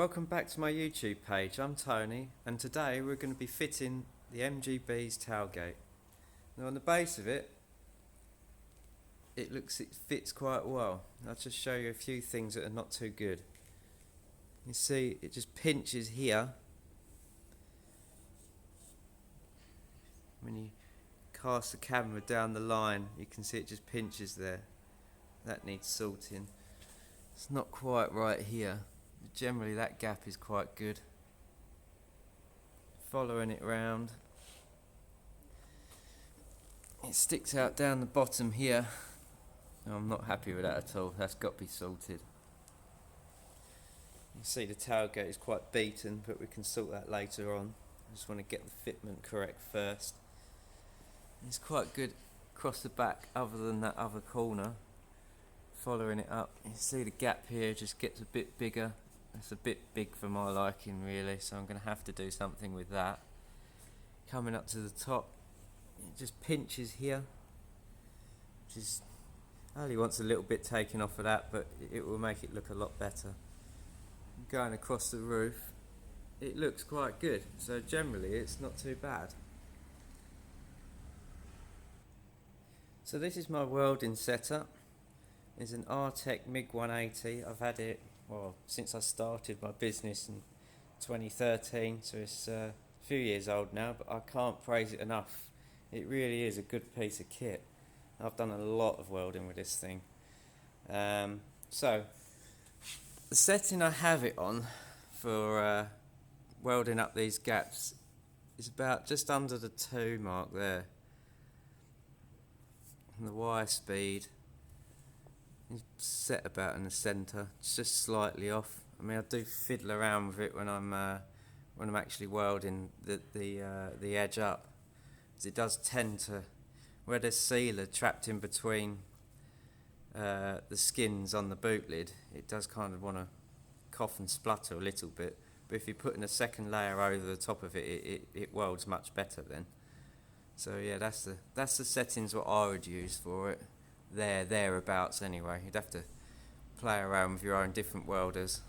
Welcome back to my YouTube page. I'm Tony, and today we're going to be fitting the MGB's tailgate. Now on the base of it, it fits quite well. I'll just show you a few things that are not too good. You see it just pinches here. When you cast the camera down the line, you can see it just pinches there. That needs sorting. It's not quite right here. Generally that gap is quite good. Following it round, it sticks out down the bottom here. I'm not happy with that at all. That's got to be sorted. You see the tailgate is quite beaten, but we can sort that later on. I just want to get the fitment correct first. It's quite good across the back other than that other corner. Following it up, you see the gap here just gets a bit bigger. It's a bit big for my liking really, so I'm going to have to do something with that. Coming up to the top, it just pinches here, which is, only wants a little bit taken off of that, but it will make it look a lot better. Going across the roof, it looks quite good, so generally it's not too bad. So this is my welding setup. It's an Artec MIG 180. I've had it since I started my business in 2013, so it's a few years old now, but I can't praise it enough. It really is a good piece of kit. I've done a lot of welding with this thing. So the setting I have it on for welding up these gaps is about just under the 2 mark there. And the wire speed is set about in the centre. It's just slightly off. I mean, I do fiddle around with it when I'm actually welding the edge up, because it does tend to, where there's sealer trapped in between the skins on the boot lid, it does kind of want to cough and splutter a little bit. But if you're putting a second layer over the top of it, it welds much better then. So yeah, that's the settings what I would use for it. Thereabouts anyway. You'd have to play around with your own different welders.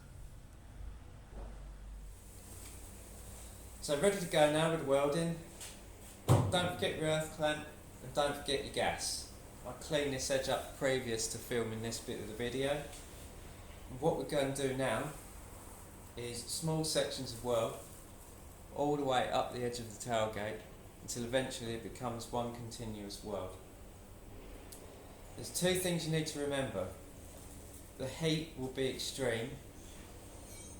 So ready to go now with welding. Don't forget your earth clamp and don't forget your gas. I cleaned this edge up previous to filming this bit of the video. And what we're going to do now is small sections of weld all the way up the edge of the tailgate until eventually it becomes one continuous weld. There's two things you need to remember. The heat will be extreme,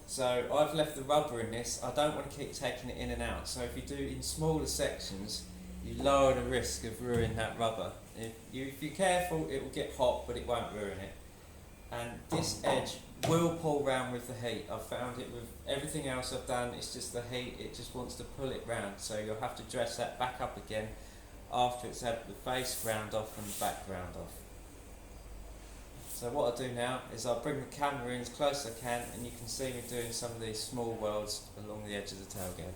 so I've left the rubber in this. I don't want to keep taking it in and out, so if you do in smaller sections, you lower the risk of ruining that rubber. If you're careful, it will get hot, but it won't ruin it. And this edge will pull round with the heat. I've found it with everything else I've done, it's just the heat, it just wants to pull it round, so you'll have to dress that back up again after it's had the face ground off and the back ground off. So what I do now is I'll bring the camera in as close as I can, and you can see me doing some of these small welds along the edge of the tailgate.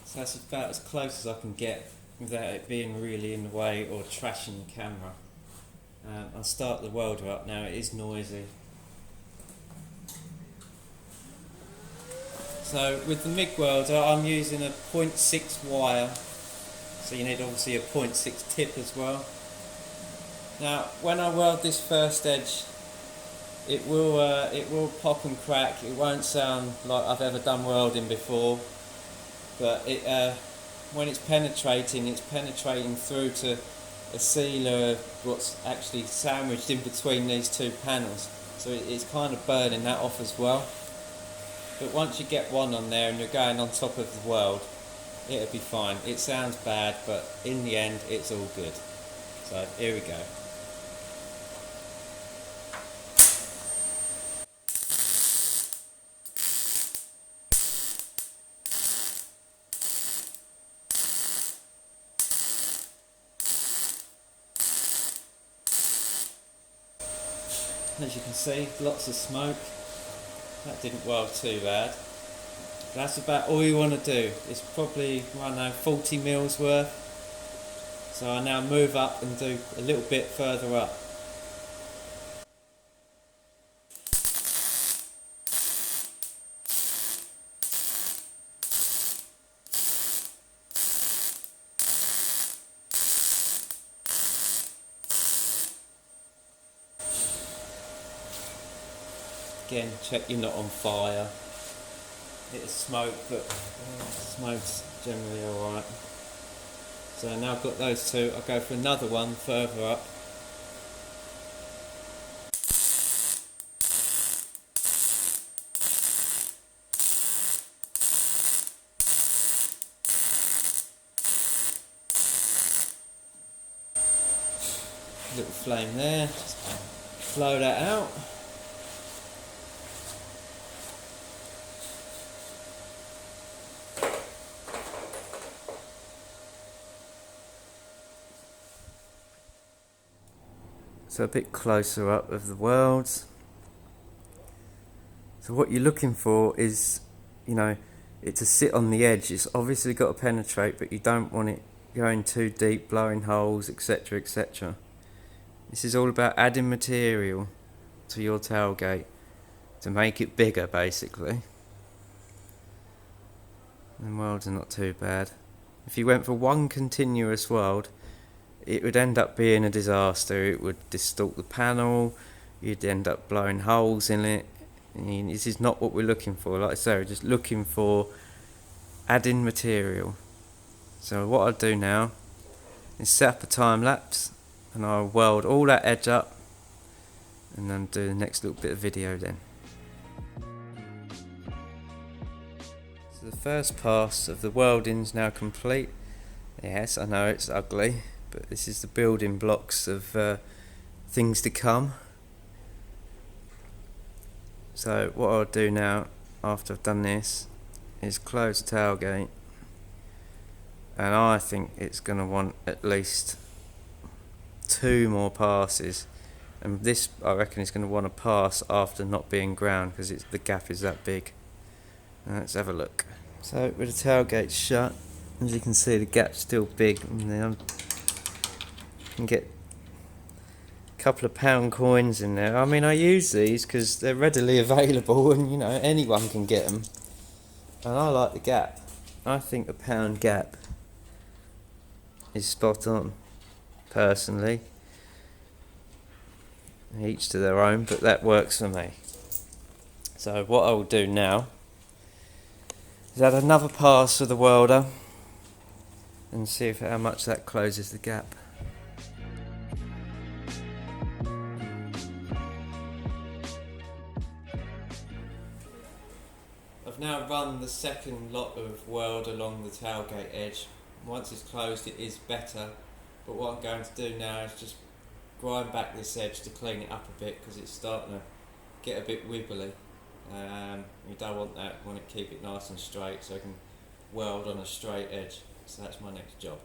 So that's about as close as I can get without it being really in the way or trashing the camera. I'll start the welder up now, it is noisy. So with the MIG welder I'm using a 0.6 wire, so you need obviously a 0.6 tip as well. Now when I weld this first edge, it will pop and crack. It won't sound like I've ever done welding before, but when it's penetrating through to a sealer of what's actually sandwiched in between these two panels, so it's kind of burning that off as well. But once you get one on there and you're going on top of the weld, it'll be fine. It sounds bad, but in the end it's all good. So here we go. As you can see, lots of smoke. That didn't weld too bad. That's about all you want to do. It's probably, I don't know, 40 mils worth. So I now move up and do a little bit further up. Again, check you're not on fire. Bit of smoke, but smoke's generally alright. So now I've got those two, I'll go for another one further up. Little flame there, just blow that out. So a bit closer up of the welds. So what you're looking for is, you know, it to sit on the edge. It's obviously got to penetrate, but you don't want it going too deep, blowing holes, etc, etc. This is all about adding material to your tailgate to make it bigger, basically. And welds are not too bad. If you went for one continuous weld, it would end up being a disaster. It would distort the panel, you'd end up blowing holes in it. And this is not what we're looking for. Like I say, we're just looking for adding material. So what I'll do now is set up a time lapse and I'll weld all that edge up and then do the next little bit of video then. So the first pass of the welding is now complete. Yes, I know it's ugly, but this is the building blocks of things to come. So what I'll do now after I've done this is close the tailgate, and I think it's going to want at least 2 more passes, and this I reckon is going to want to pass after not being ground because the gap is that big. Now let's have a look. So with the tailgate shut, as you can see the gap's still big, and then you can get a couple of pound coins in there. I mean, I use these because they're readily available and you know anyone can get them, and I like the gap. I think the pound gap is spot on, personally. Each to their own, but that works for me. So what I will do now is add another pass with the welder and see how much that closes the gap. I've now run the second lot of weld along the tailgate edge. Once it's closed it is better, but what I'm going to do now is just grind back this edge to clean it up a bit because it's starting to get a bit wibbly. You don't want that, you want to keep it nice and straight so I can weld on a straight edge. So that's my next job.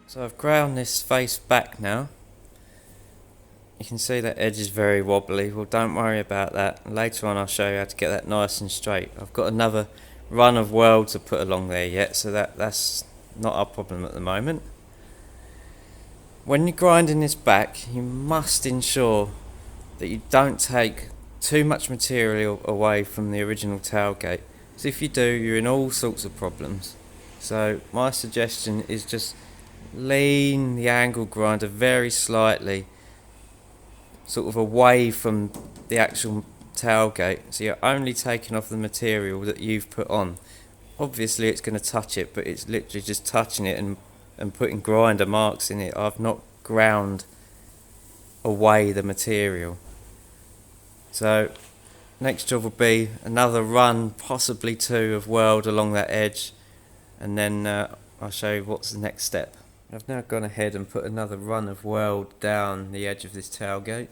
So I've ground this face back now. You can see that edge is very wobbly. Well, don't worry about that. Later on I'll show you how to get that nice and straight. I've got another run of weld to put along there yet, so that's not a problem at the moment. When you're grinding this back, you must ensure that you don't take too much material away from the original tailgate. Because if you do, you're in all sorts of problems. So my suggestion is just lean the angle grinder very slightly, sort of away from the actual tailgate, so you're only taking off the material that you've put on. Obviously it's going to touch it, but it's literally just touching it and putting grinder marks in it. I've not ground away the material. So next job will be another run, possibly 2 of weld along that edge, and then I'll show you what's the next step. I've now gone ahead and put another run of weld down the edge of this tailgate.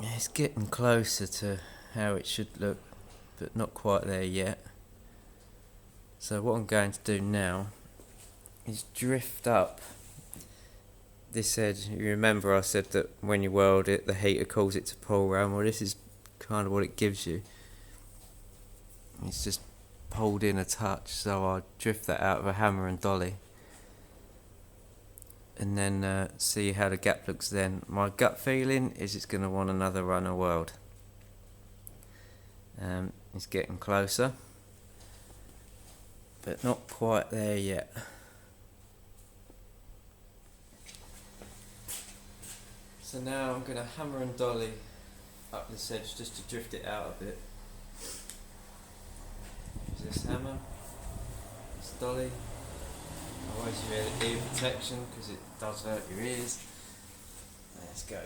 It's getting closer to how it should look, but not quite there yet. So what I'm going to do now is drift up this edge. You remember I said that when you weld it, the heater causes it to pull around. Well, this is kind of what it gives you. It's just pulled in a touch, so I'll drift that out with a hammer and dolly. And then see how the gap looks then. My gut feeling is it's going to want another run of weld. is getting closer, but not quite there yet. So now I'm going to hammer and dolly up this edge just to drift it out a bit. Use this hammer, this dolly. Always wear the ear protection because it does hurt your ears. Let's go.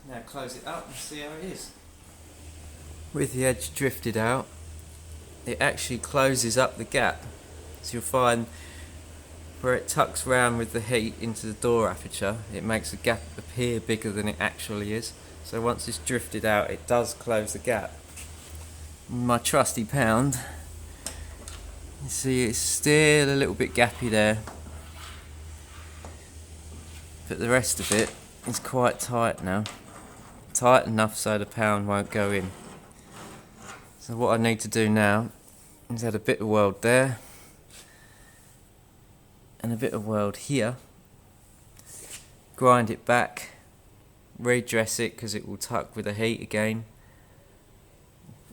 Now close it up and see how it is. With the edge drifted out, it actually closes up the gap. So you'll find where it tucks round with the heat into the door aperture, it makes the gap appear bigger than it actually is. So once it's drifted out, it does close the gap. My trusty pound, you see it's still a little bit gappy there, but the rest of it is quite tight now. Tight enough so the pound won't go in. So what I need to do now is add a bit of weld there and a bit of weld here, grind it back, redress it because it will tuck with the heat again,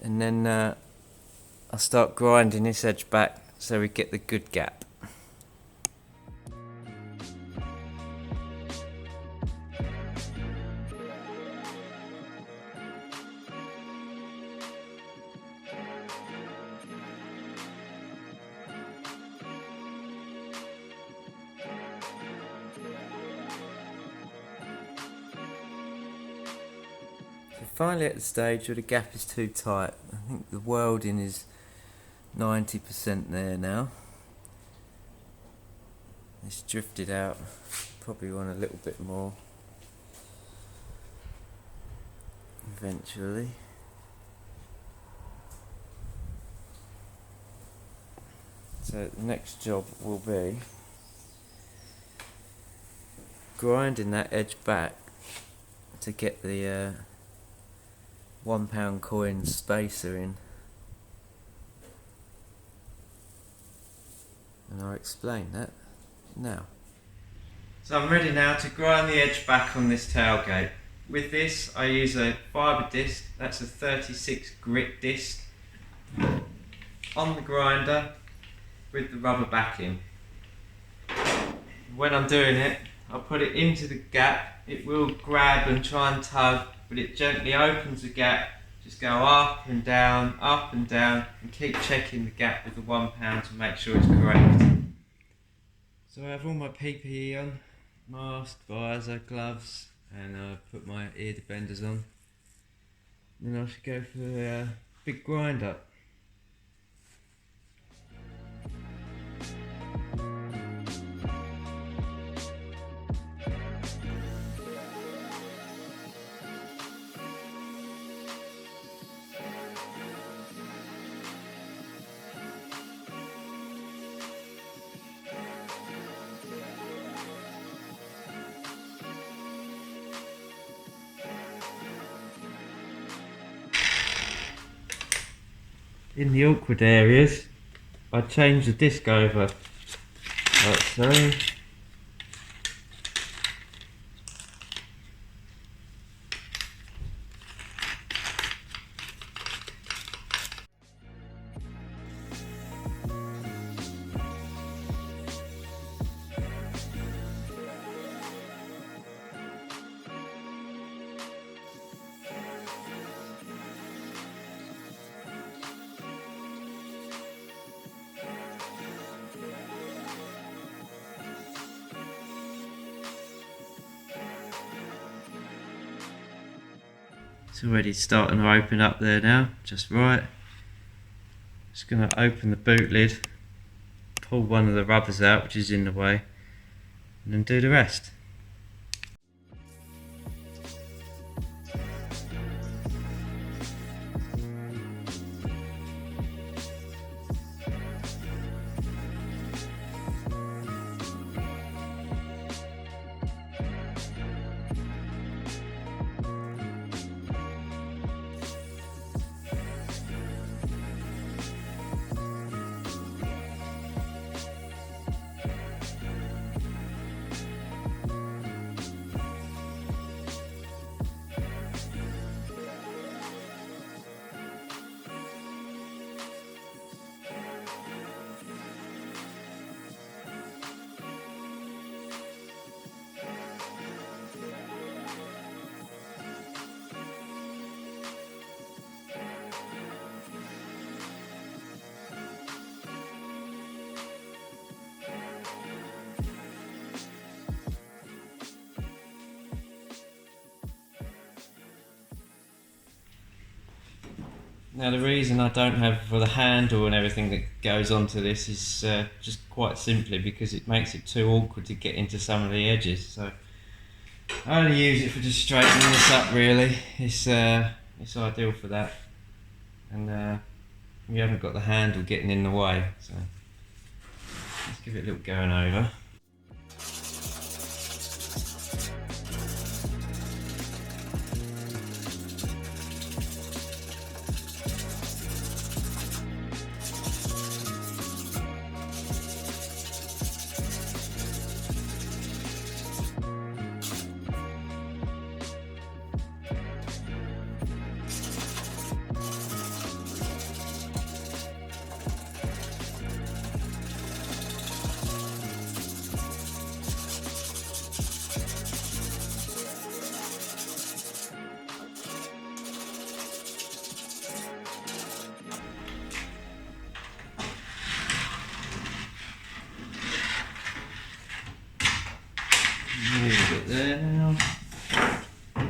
and then I'll start grinding this edge back so we get the good gap. Finally at the stage where the gap is too tight. I think the welding is 90% there now. It's drifted out, probably want a little bit more eventually. So the next job will be grinding that edge back to get the £1 coin spacer in, and I'll explain that now. So I'm ready now to grind the edge back on this tailgate. With this I use a fibre disc, that's a 36 grit disc, on the grinder with the rubber backing. When I'm doing it, I'll put it into the gap. It will grab and try and tug, but it gently opens the gap. Just go up and down, and keep checking the gap with the £1 to make sure it's correct. So I have all my PPE on, mask, visor, gloves, and I've put my ear defenders on. Then I should go for the big grind up. In the awkward areas, I change the disc over, like so. It's already starting to open up there now, just right. just going to open the boot lid, pull one of the rubbers out which is in the way, and then do the rest. Now the reason I don't have for the handle and everything that goes onto this is just quite simply because it makes it too awkward to get into some of the edges. So I only use it for just straightening this up really. It's ideal for that, and you haven't got the handle getting in the way. So let's give it a little going over. Move it there now. I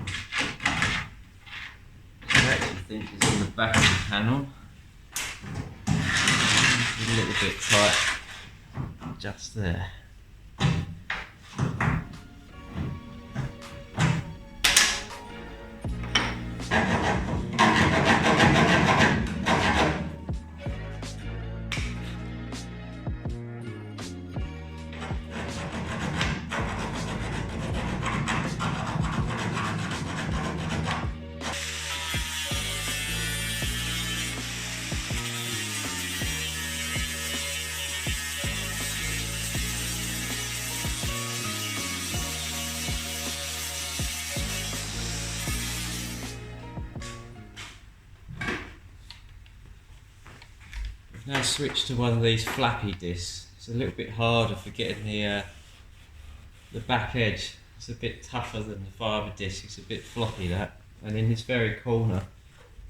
actually think it's on the back of the panel. It's a little bit tight just there. Now switch to one of these flappy discs. It's a little bit harder for getting the back edge. It's a bit tougher than the fibre disc. It's a bit floppy that. And in this very corner,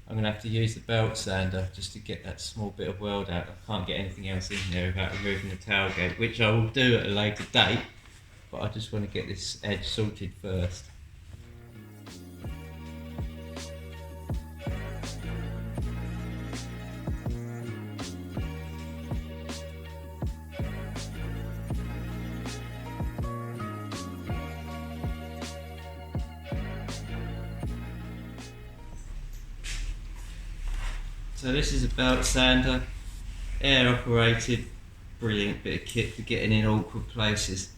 I'm going to have to use the belt sander just to get that small bit of weld out. I can't get anything else in there without removing the tailgate, which I will do at a later date. But I just want to get this edge sorted first. So this is a belt sander, air operated, brilliant bit of kit for getting in awkward places.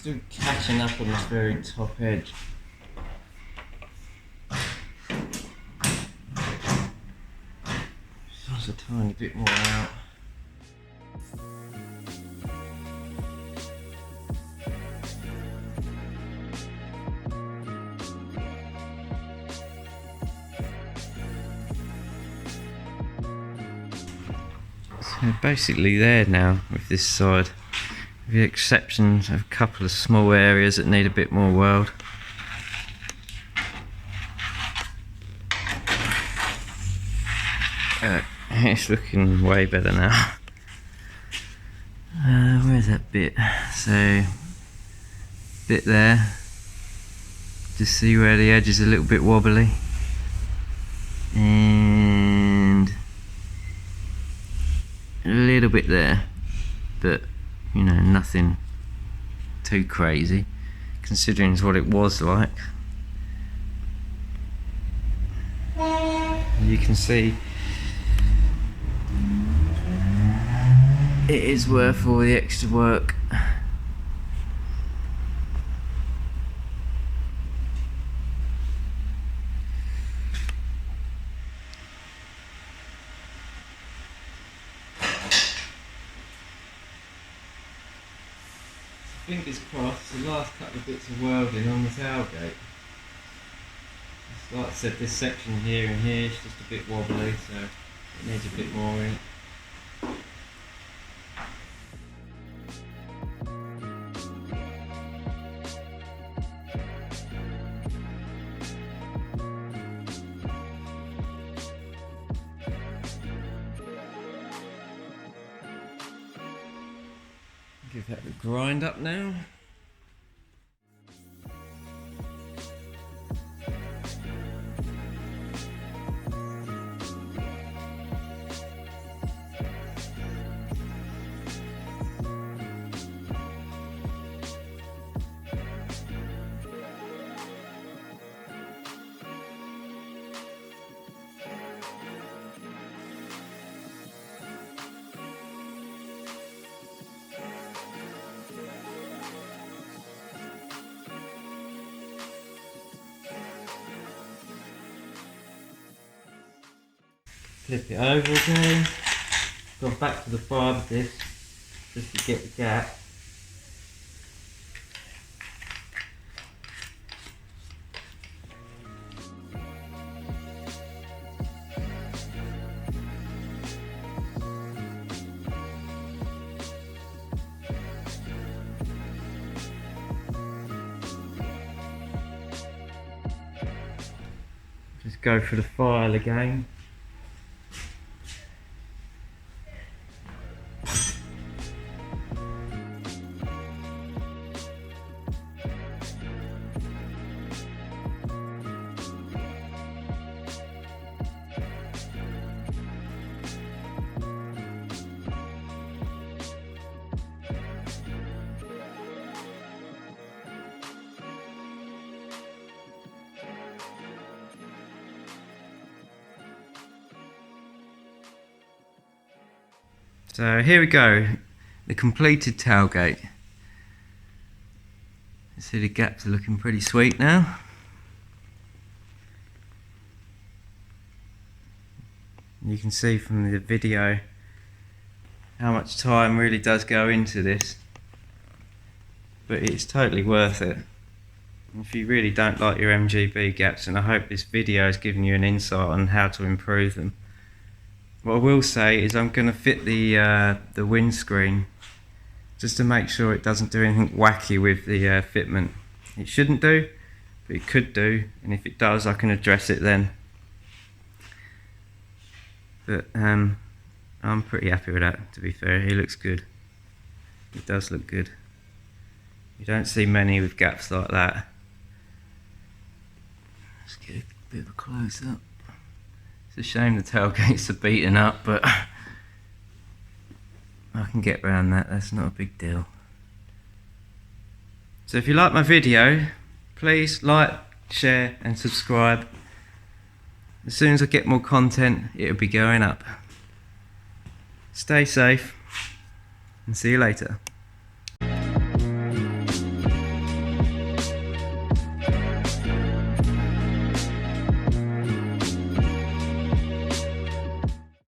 Still catching up on this very top edge. Just a tiny bit more out. So basically there now with this side, with the exceptions of a couple of small areas that need a bit more weld. It's looking way better now. Where's that bit? So, bit there. Just see where the edge is a little bit wobbly. And a little bit there. But, you know, nothing too crazy, considering what it was like. You can see it is worth all the extra work. Fingers crossed, the last couple of bits of welding on the tailgate. Like I said, this section here and here is just a bit wobbly, so it needs a bit more in. Give that a grind up now. Flip it over again. Go back to the fibre disc just to get the gap. Just go for the file again. So here we go, the completed tailgate. You see the gaps are looking pretty sweet now. You can see from the video how much time really does go into this, but it's totally worth it. If you really don't like your MGB gaps, and I hope this video has given you an insight on how to improve them. What I will say is I'm going to fit the windscreen just to make sure it doesn't do anything wacky with the fitment. It shouldn't do, but it could do, and if it does I can address it then. But I'm pretty happy with that, to be fair. He looks good. It does look good. You don't see many with gaps like that. Let's get a bit of a close up. It's a shame the tailgates are beaten up, but I can get around that, that's not a big deal. So if you like my video, please like, share and subscribe. As soon as I get more content, it'll be going up. Stay safe and see you later.